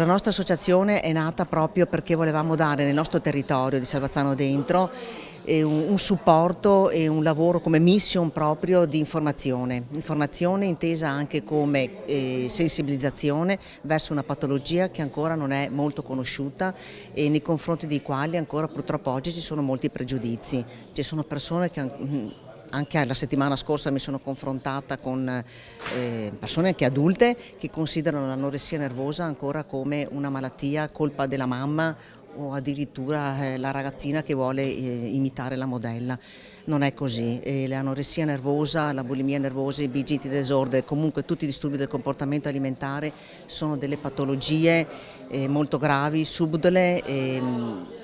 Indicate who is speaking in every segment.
Speaker 1: La nostra associazione è nata proprio perché volevamo dare nel nostro territorio di Salvazzano Dentro un supporto e un lavoro come mission proprio di informazione intesa anche come sensibilizzazione verso una patologia che ancora non è molto conosciuta e nei confronti dei quali ancora purtroppo oggi ci sono molti pregiudizi. Ci sono persone che anche la settimana scorsa mi sono confrontata con persone anche adulte che considerano l'anoressia nervosa ancora come una malattia colpa della mamma o addirittura la ragazzina che vuole imitare la modella. Non è così. L'anoressia nervosa, la bulimia nervosa, i BGT disorder, comunque tutti i disturbi del comportamento alimentare sono delle patologie molto gravi, subdole,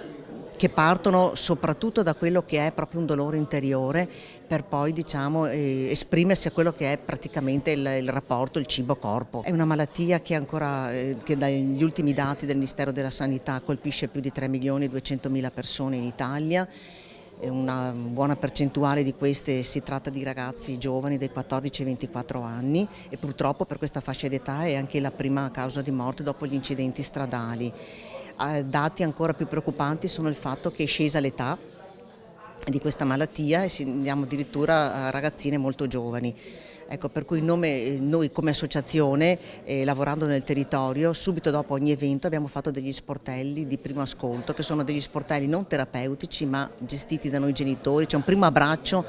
Speaker 1: che partono soprattutto da quello che è proprio un dolore interiore per poi esprimersi a quello che è praticamente il rapporto, il cibo-corpo. È una malattia che ancora, che dagli ultimi dati del Ministero della Sanità colpisce più di 3.200.000 persone in Italia. Una buona percentuale di queste si tratta di ragazzi giovani dai 14 ai 24 anni e purtroppo per questa fascia d'età è anche la prima causa di morte dopo gli incidenti stradali. Dati ancora più preoccupanti sono il fatto che è scesa l'età di questa malattia e andiamo addirittura a ragazzine molto giovani. Ecco, per cui noi come associazione, lavorando nel territorio, subito dopo ogni evento abbiamo fatto degli sportelli di primo ascolto, che sono degli sportelli non terapeutici ma gestiti da noi genitori. C'è un primo abbraccio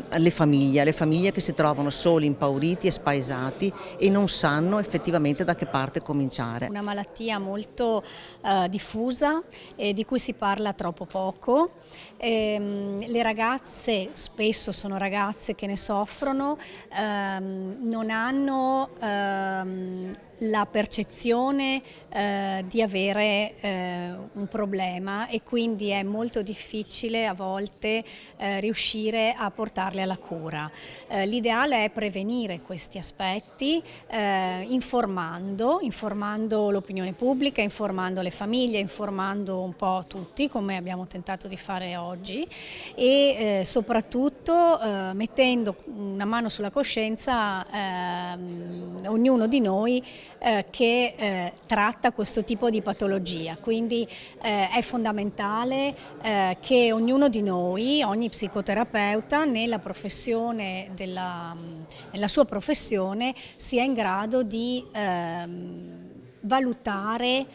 Speaker 1: alle famiglie che si trovano soli, impauriti e spaesati e non sanno effettivamente da che parte cominciare.
Speaker 2: Una malattia molto diffusa e di cui si parla troppo poco. Le ragazze, spesso sono ragazze che ne soffrono, non hanno la percezione di avere un problema e quindi è molto difficile a volte riuscire a portarle alla cura. L'ideale è prevenire questi aspetti informando l'opinione pubblica, informando le famiglie, informando un po' tutti come abbiamo tentato di fare oggi e soprattutto mettendo una mano sulla coscienza ognuno di noi che tratta questo tipo di patologia, quindi è fondamentale che ognuno di noi, ogni psicoterapeuta nella sua professione sia in grado di valutare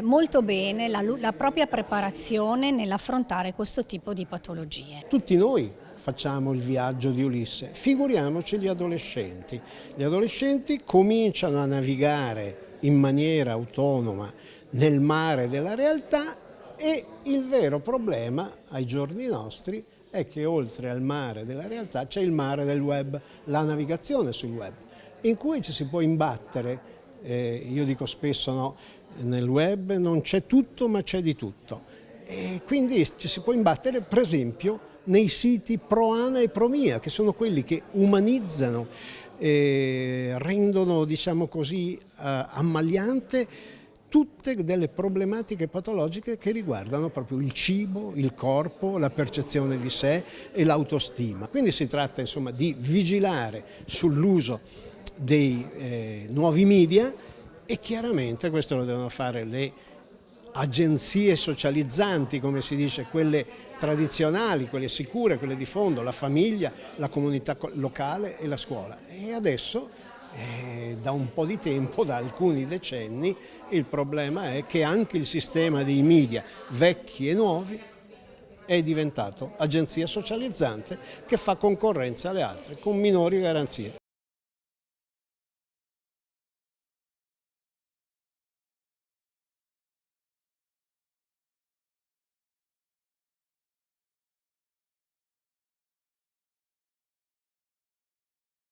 Speaker 2: molto bene la propria preparazione nell'affrontare questo tipo di patologie.
Speaker 3: Tutti noi facciamo il viaggio di Ulisse, figuriamoci gli adolescenti. Gli adolescenti cominciano a navigare in maniera autonoma nel mare della realtà e il vero problema ai giorni nostri è che oltre al mare della realtà c'è il mare del web, la navigazione sul web, in cui ci si può imbattere, io dico spesso no, nel web non c'è tutto ma c'è di tutto, e quindi ci si può imbattere per esempio nei siti pro Ana e pro Mia, che sono quelli che umanizzano, rendono, diciamo così, ammaliante tutte delle problematiche patologiche che riguardano proprio il cibo, il corpo, la percezione di sé e l'autostima. Quindi si tratta insomma di vigilare sull'uso dei nuovi media e chiaramente questo lo devono fare le agenzie socializzanti, come si dice, quelle tradizionali, quelle sicure, quelle di fondo, la famiglia, la comunità locale e la scuola. E adesso, da un po' di tempo, da alcuni decenni, il problema è che anche il sistema dei media, vecchi e nuovi, è diventato agenzia socializzante che fa concorrenza alle altre, con minori garanzie.